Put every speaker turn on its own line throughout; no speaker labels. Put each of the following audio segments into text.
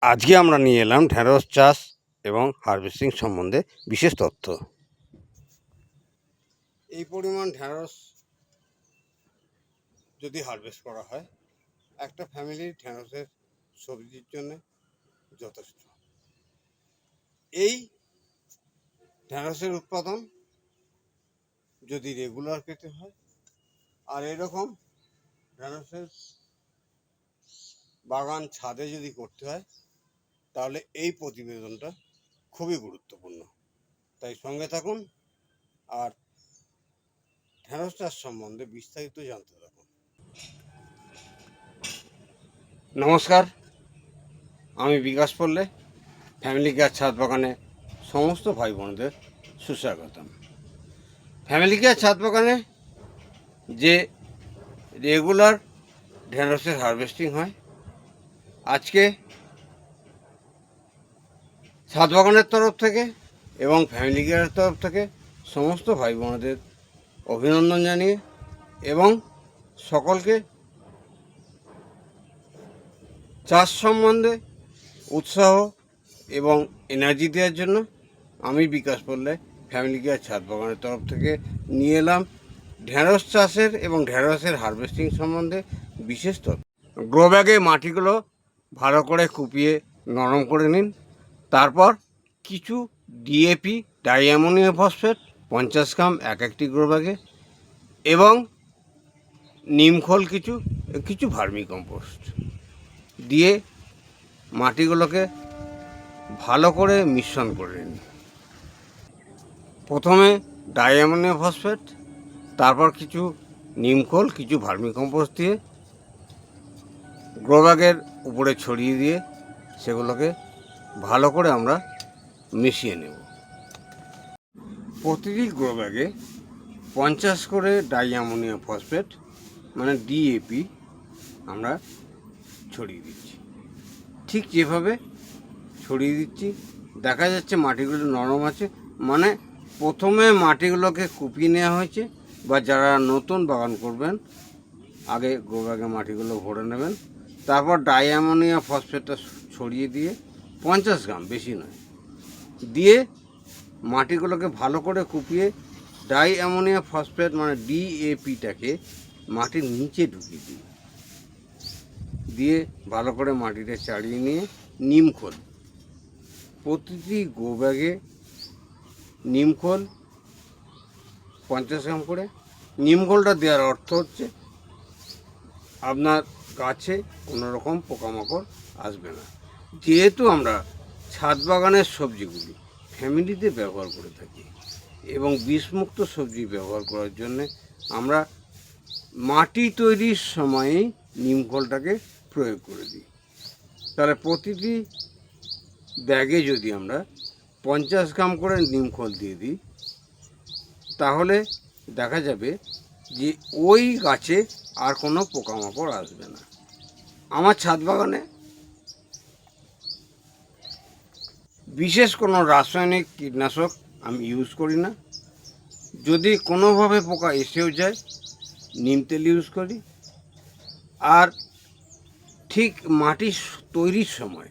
আজকে আমরা নিয়ে এলাম ঢেঁড়স চাষ এবং হারভেস্টিং সম্বন্ধে বিশেষ তথ্য। এই পরিমাণ ঢেঁড়স যদি হারভেস্ট করা হয়, একটা ফ্যামিলির ঢেঁড়সের সবজির জন্য যথেষ্ট। এই ঢেঁড়সের উৎপাদন যদি রেগুলার পেতে হয়, আর এরকম ঢেঁড়সের বাগান ছাদে যদি করতে হয়, তাহলে এই প্রতিবেদনটা খুবই গুরুত্বপূর্ণ। তাই সঙ্গে থাকুন আর ঢেঁড়স চাষ সম্বন্ধে বিস্তারিত জানতে থাকুন। নমস্কার, আমি বিকাশ পল্লে ফ্যামিলি কেয়ার ছাদ বাগানে সমস্ত ভাই বোনদের সুস্বাগতম। ফ্যামিলি কেয়ার ছাদ বাগানে যে রেগুলার ঢেঁড়সের হারভেস্টিং হয়, আজকে ছাদ বাগানের তরফ থেকে এবং ফ্যামিলি কেয়ারের তরফ থেকে সমস্ত ভাই বোনদের অভিনন্দন জানিয়ে এবং সকলকে চাষ সম্বন্ধে উৎসাহ এবং এনার্জি দেওয়ার জন্য আমি বিকাশ পল্লে ফ্যামিলি কেয়ার ছাদ বাগানের তরফ থেকে নিয়ে এলাম ঢেঁড়স চাষের এবং ঢেঁড়সের হারভেস্টিং সম্বন্ধে বিশেষ তথ্য। গ্রো ব্যাগে মাটিগুলো ভালো করে কুপিয়ে নরম করে নিন। তারপর কিছু ডিএপি ডাইঅ্যামোনিয়াম ফসফেট 50 গ্রাম একটি গ্রো ব্যাগে এবং নিমখোল কিছু ভার্মি কম্পোস্ট দিয়ে মাটিগুলোকে ভালো করে মিশ্রণ করে নিন। প্রথমে ডাইঅ্যামোনিয়াম ফসফেট, তারপর কিছু নিমখোল কিছু ভার্মি কম্পোস্ট দিয়ে গ্রো ব্যাগের উপরে ছড়িয়ে দিয়ে সেগুলোকে ভালো করে আমরা মিশিয়ে নেব। প্রতিটি গ্রো ব্যাগে 50 করে ডাইঅ্যামোনিয়াম ফসফেট মানে ডিএপি আমরা ছড়িয়ে দিচ্ছি। ঠিক যেভাবে ছড়িয়ে দিচ্ছি দেখা যাচ্ছে মাটিগুলো নরম আছে, মানে প্রথমে মাটিগুলোকে কুপিয়ে নেওয়া হয়েছে। বা যারা নতুন বাগান করবেন আগে গ্রো ব্যাগে মাটিগুলো ভরে নেবেন, তারপর ডাইঅ্যামোনিয়াম ফসফেটটা ছড়িয়ে দিয়ে 50 গ্রাম, বেশি নয়, দিয়ে মাটিগুলোকে ভালো করে কুপিয়ে ডাইঅ্যামোনিয়াম ফসফেট মানে ডিএপিটাকে মাটির নিচে ঢুকিয়ে দিয়ে ভালো করে মাটিটা চাড়িয়ে নিয়ে নিমখোল, প্রতিটি গ্রো ব্যাগে নিমখোল 50 গ্রাম করে। নিমখোলটা দেওয়ার অর্থ হচ্ছে আপনার গাছে কোনো রকম পোকামাকড় আসবে না। যেহেতু আমরা ছাদ বাগানের সবজিগুলি ফ্যামিলিতে ব্যবহার করে থাকি এবং বিষমুক্ত সবজি ব্যবহার করার জন্যে আমরা মাটি তৈরির সময়েই নিমখোলটাকে প্রয়োগ করে দিই। তাহলে প্রতিটি ব্যাগে যদি আমরা 50 গ্রাম করে নিমখোল দিয়ে দিই, তাহলে দেখা যাবে যে ওই গাছে আর কোনো পোকামাকড় আসবে না। আমার ছাদ বাগানে বিশেষ কোনো রাসায়নিক কীটনাশক আমি ইউজ করি না। যদি কোনোভাবে পোকা এসেও যায় নিম তেল ইউজ করি। আর ঠিক মাটি তৈরির সময়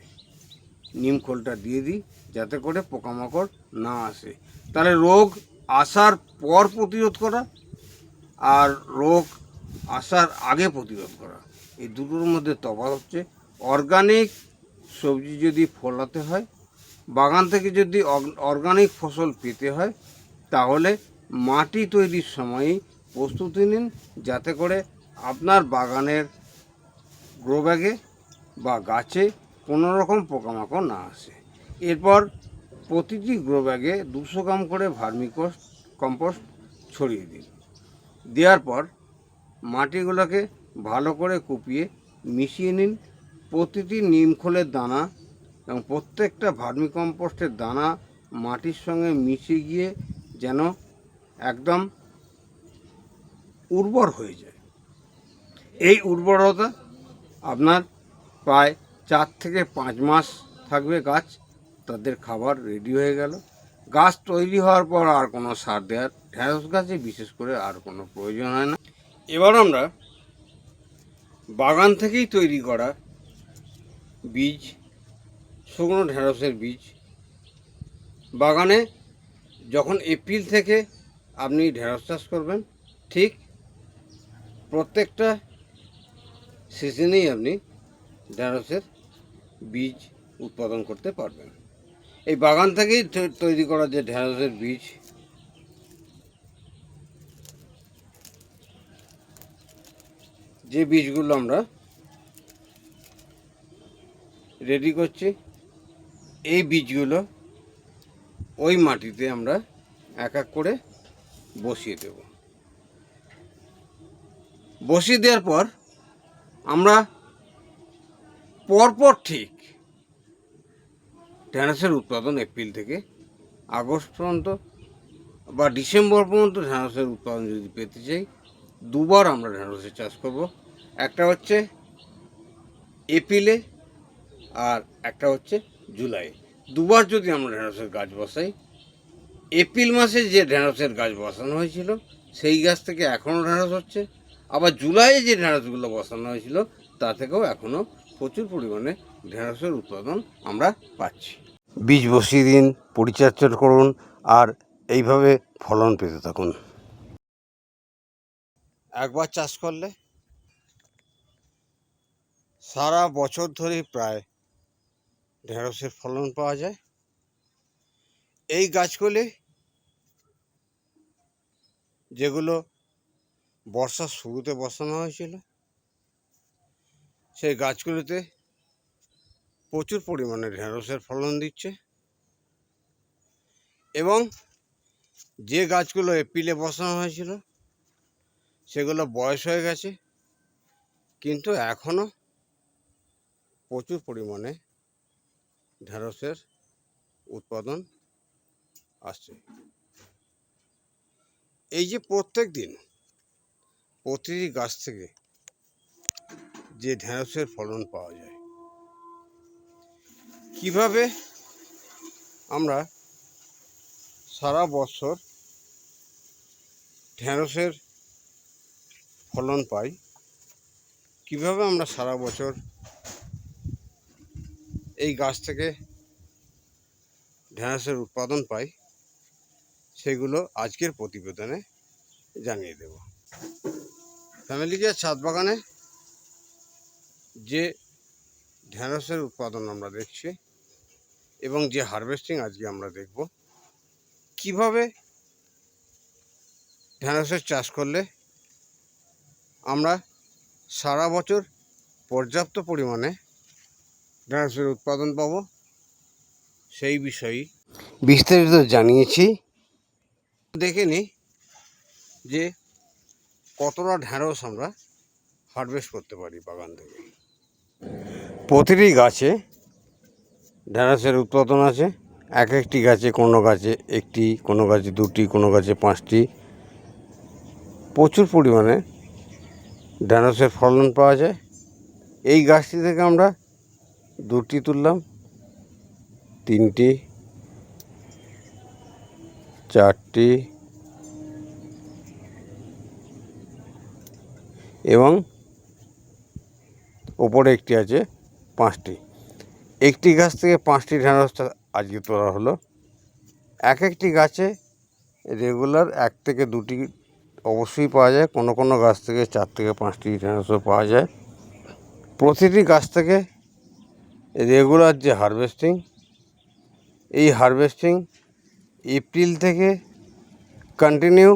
নিমখোলটা দিয়ে দিই যাতে করে পোকামাকড় না আসে। তাহলে রোগ আসার পর প্রতিরোধ করা আর রোগ আসার আগে প্রতিরোধ করা, এই দুটোর মধ্যে তফাৎ হচ্ছে। অর্গানিক সবজি যদি ফলাতে হয়, বাগান থেকে যদি অর্গানিক ফসল পেতে হয়, তাহলে মাটি তৈরির সময়ই প্রস্তুতি নিন যাতে করে আপনার বাগানের গ্রো ব্যাগে বা গাছে কোনো রকম পোকামাকড় না আসে। এরপর প্রতিটি গ্রো ব্যাগে 200 গ্রাম করে ভার্মি কম্পোস্ট ছড়িয়ে দিন। দেওয়ার পর মাটিগুলোকে ভালো করে কুপিয়ে মিশিয়ে নিন। প্রতিটি নিমখোলের দানা এবং প্রত্যেকটা ভার্মি কম্পোস্টের দানা মাটির সঙ্গে মিশে গিয়ে যেন একদম উর্বর হয়ে যায়। এই উর্বরতা আপনার প্রায় 4 থেকে 5 মাস থাকবে। গাছ তাদের খাবার রেডি হয়ে গেল। গাছ তৈরি হওয়ার পর আর কোনো সার দেওয়ার ঢেঁড়স গাছে বিশেষ করে আর কোনো প্রয়োজন হয় না। এবার আমরা বাগান থেকেই তৈরি করা বীজ শুকনো ঢেঁড়সের বীজ। বাগানে যখন এপ্রিল থেকে আপনি ঢেঁড়স চাষ করবেন, ঠিক প্রত্যেকটা সিজনেই আপনি ঢেঁড়সের বীজ উৎপাদন করতে পারবেন। এই বাগান থেকেই তৈরি করা যে ঢেঁড়সের বীজ, যে বীজগুলো আমরা রেডি করছি, এই বীজগুলো ওই মাটিতে আমরা এক এক করে বসিয়ে দেব। বসিয়ে দেওয়ার পর আমরা পরপর ঠিক ঢেঁড়সের উৎপাদন এপ্রিল থেকে আগস্ট পর্যন্ত বা ডিসেম্বর পর্যন্ত ঢেঁড়সের উৎপাদন যদি পেতে চাই, দুবার আমরা ঢেঁড়সের চাষ করব। একটা হচ্ছে এপ্রিলে আর একটা হচ্ছে জুলাই। দুবার যদি আমরা ঢেঁড়সের গাছ বসাই, এপ্রিল মাসে যে ঢেঁড়সের গাছ বসানো হয়েছিল সেই গাছ থেকে এখনও ঢেঁড়স হচ্ছে, আবার জুলাইয়ে যে ঢেঁড়সগুলো বসানো হয়েছিল তা থেকেও এখনও প্রচুর পরিমাণে ঢেঁড়সের উৎপাদন আমরা পাচ্ছি। বীজ বসিয়ে দিন, পরিচর্যা করুন, আর এইভাবে ফলন পেতে থাকুন। একবার চাষ করলে সারা বছর ধরেই প্রায় ঢেঁড়সের ফলন পাওয়া যায়। এই গাছগুলি যেগুলো বর্ষার শুরুতে বসানো হয়েছিল, সেই গাছগুলিতে প্রচুর পরিমাণে ঢেঁড়সের ফলন দিচ্ছে, এবং যে গাছগুলো এপ্রিলে বসানো হয়েছিল সেগুলো বয়স হয়ে গেছে, কিন্তু এখনও প্রচুর পরিমাণে ঢেঁড়সের উৎপাদন আসছে। এই যে প্রত্যেক দিন প্রতিটি গাছ থেকে যে ঢেঁড়সের ফলন পাওয়া যায়, কিভাবে আমরা সারা বছর ঢেঁড়সের ফলন পাই, কিভাবে আমরা সারা বছর এই গাছ থেকে ঢেঁড়সের উৎপাদন পাই, সেগুলো আজকের প্রতিবেদনে জানিয়ে দেব। ফ্যামিলি কেয়ার ছাদ বাগানে যে ঢেঁড়সের উৎপাদন আমরা দেখছি এবং যে হারভেস্টিং আজকে আমরা দেখব, কিভাবে ঢেঁড়সের চাষ করলে আমরা সারা বছর পর্যাপ্ত পরিমাণে ঢেঁড়সের উৎপাদন পাব, সেই বিষয়ে বিস্তারিত জানিয়েছি। দেখে নিই যে কতটা ঢেঁড়স আমরা হারভেস্ট করতে পারি বাগান থেকে। প্রতিটি গাছে ঢেঁড়সের উৎপাদন আছে। এক একটি গাছে, কোনো গাছে একটি, কোনো গাছে দুটি, কোনো গাছে পাঁচটি। প্রচুর পরিমাণে ঢেঁড়সের ফলন পাওয়া যায়। এই গাছটি থেকে আমরা দুটি তুললাম, তিনটি, চারটি এবং ওপরে একটি আছে, পাঁচটি। একটি গাছ থেকে পাঁচটি ঢেঁড়স আজকে তোলা হলো। এক একটি গাছে রেগুলার এক থেকে দুটি অবশ্যই পাওয়া যায়, কোনো কোনো গাছ থেকে চার থেকে পাঁচটি ঢেঁড়সও পাওয়া যায়। প্রতিটি গাছ থেকে রেগুলার যে হারভেস্টিং, এই হারভেস্টিং এপ্রিল থেকে কন্টিনিউ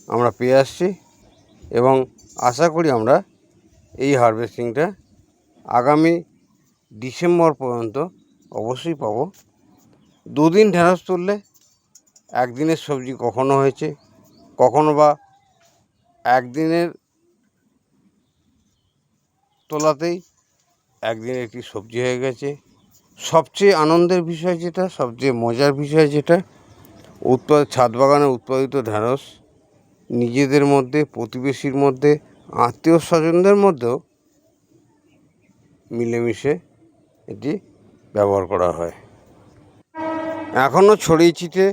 আমরা পেয়ে আসছি, এবং আশা করি আমরা এই হারভেস্টিংটা আগামী ডিসেম্বর পর্যন্ত অবশ্যই পাবো। দুদিন ঢেঁড়স তুললে একদিনের সবজি কখনো হয়েছে, কখনো বা একদিনের তোলাতেই একদিনের একটি সবজি হয়ে গেছে। সবচেয়ে আনন্দের বিষয় যেটা, সবচেয়ে মজার বিষয় যেটা, ছাদ বাগানে উৎপাদিত ঢেঁড়স নিজেদের মধ্যে, প্রতিবেশীর মধ্যে, আত্মীয় স্বজনদের মধ্যেও মিলেমিশে এটি ব্যবহার করা হয়। এখনও ছড়িয়ে ছিটে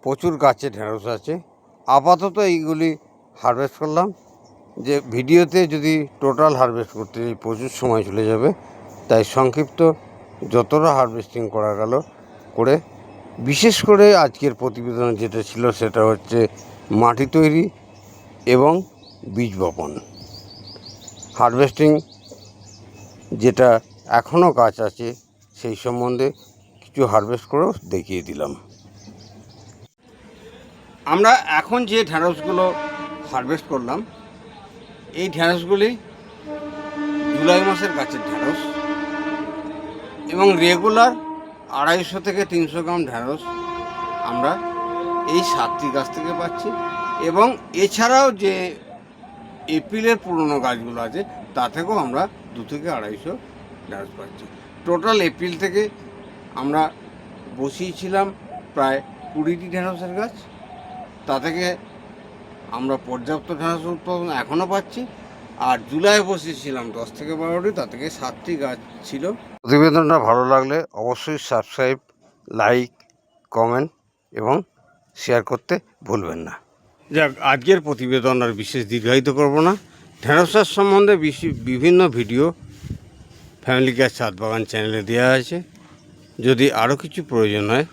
প্রচুর গাছে ঢেঁড়স আছে। আপাতত এইগুলি হারভেস্ট করলাম, যে ভিডিওতে যদি টোটাল হারভেস্ট করতে প্রচুর সময় চলে যাবে, তাই সংক্ষিপ্ত যতটা হারভেস্টিং করা গেল করে, বিশেষ করে আজকের প্রতিবেদন যেটা ছিল সেটা হচ্ছে মাটি তৈরি এবং বীজ বপন। হারভেস্টিং যেটা এখনও কাজ আছে সেই সম্বন্ধে কিছু হারভেস্ট করেও দেখিয়ে দিলাম। আমরা এখন যে ঢ্যাঁড়সগুলো হারভেস্ট করলাম, এই ঢ্যাঁড়সগুলি জুলাই মাসের গাছের ঢ্যাঁড়স এবং রেগুলার 250 থেকে 300 গ্রাম ঢ্যাঁড়স আমরা এই 7টি গাছ থেকে পাচ্ছি। এবং এছাড়াও যে এপ্রিলের পুরনো গাছগুলো আছে তা থেকেও আমরা 2 থেকে 250 ঢ্যাঁড়স পাচ্ছি। টোটাল এপ্রিল থেকে আমরা বসিয়েছিলাম প্রায় 20টি ঢ্যাঁড়সের গাছ, তা থেকে আমরা পর্যাপ্ত ঢ্যাঁড়স উৎপাদন এখনও পাচ্ছি। আর জুলাই বসিয়েছিলাম 10 থেকে 12টি, তা থেকে 7টি গাছ ছিল। প্রতিবেদনটা ভালো লাগলে অবশ্যই সাবস্ক্রাইব, লাইক, কমেন্ট এবং শেয়ার করতে ভুলবেন না। যাক, আজকের প্রতিবেদন আর বিশেষ দীর্ঘায়িত করব না। ঢ্যাঁড়স চাষ সম্বন্ধে বিভিন্ন ভিডিও ফ্যামিলি গাছ ছাদ বাগান চ্যানেলে দেওয়া আছে। যদি আরও কিছু প্রয়োজন হয়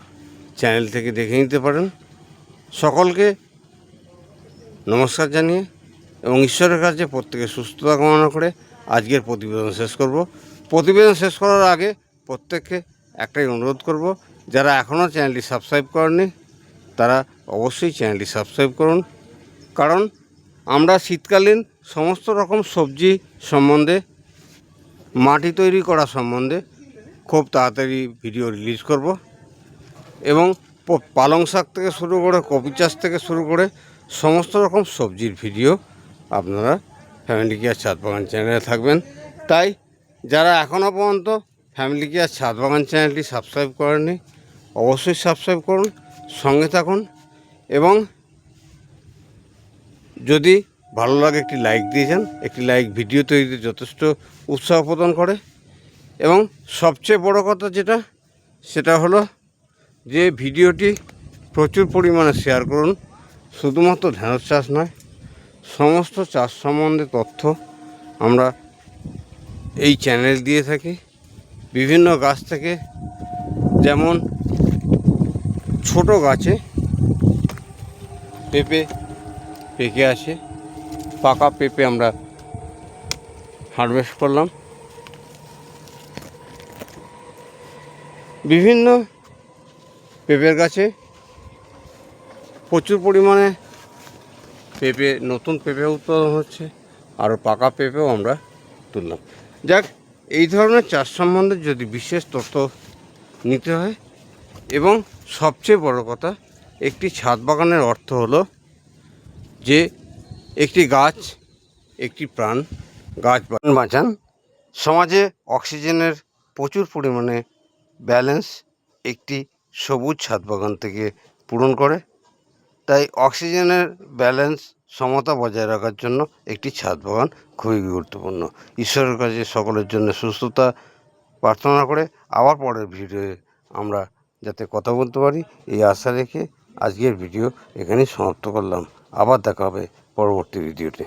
চ্যানেল থেকে দেখে নিতে পারেন। সকলকে নমস্কার জানিয়ে এবং ঈশ্বরের কাছে প্রত্যেকের সুস্থতা কামনা করে আজকের প্রতিবেদন শেষ করব। প্রতিবেদন শেষ করার আগে প্রত্যেককে একটাই অনুরোধ করব, যারা এখনও চ্যানেলটি সাবস্ক্রাইব করেননি তারা অবশ্যই চ্যানেলটি সাবস্ক্রাইব করুন। কারণ আমরা শীতকালীন সমস্ত রকম সবজি সম্বন্ধে, মাটি তৈরি করা সম্বন্ধে খুব তাড়াতাড়ি ভিডিও রিলিজ করব এবং পালং শাক থেকে শুরু করে কপি চাষ থেকে শুরু করে সমস্ত রকম সবজির ভিডিও আপনারা ফ্যামিলি কেয়ার ছাদ বাগান চ্যানেলে থাকবেন। তাই যারা এখনও পর্যন্ত ফ্যামিলি কেয়ার ছাদ বাগান চ্যানেলটি সাবস্ক্রাইব করেননি অবশ্যই সাবস্ক্রাইব করুন, সঙ্গে থাকুন এবং যদি ভালো লাগে একটি লাইক দিয়ে যান। একটি লাইক ভিডিও তৈরিতে যথেষ্ট উৎসাহ প্রদান করে। এবং সবচেয়ে বড় কথা সেটা হলো যে ভিডিওটি প্রচুর পরিমাণে শেয়ার করুন। শুধুমাত্র ঢ্যাঁড়স চাষ নয়, সমস্ত চাষ সম্বন্ধে তথ্য আমরা এই চ্যানেল দিয়ে থাকি। বিভিন্ন গাছ থেকে, যেমন ছোট গাছে পেঁপে পেকে আসে, পাকা পেঁপে আমরা হারভেস্ট করলাম। বিভিন্ন পেঁপের গাছে প্রচুর পরিমাণে নতুন পেঁপে উৎপাদন হচ্ছে, আরও পাকা পেঁপেও আমরা তুললাম। যাক, এই ধরনের চাষ সম্বন্ধে যদি বিশেষ তথ্য নিতে হয়, এবং সবচেয়ে বড় কথা, একটি ছাদ বাগানের অর্থ হলো যে একটি গাছ একটি প্রাণ, গাছ বাঁচান। সমাজে অক্সিজেনের প্রচুর পরিমাণে ব্যালেন্স একটি সবুজ ছাদ বাগান থেকে পূরণ করে। তাই অক্সিজেনের ব্যালেন্স সমতা বজায় রাখার জন্য একটি ছাদ বাগান খুবই গুরুত্বপূর্ণ। ঈশ্বরের কাছে সকলের জন্য সুস্থতা প্রার্থনা করে আবার পরের ভিডিওয়ে আমরা যাতে কথা বলতে পারি এই আশা রেখে আজকের ভিডিও এখানেই সমাপ্ত করলাম। আবার দেখা হবে পরবর্তী ভিডিওতে।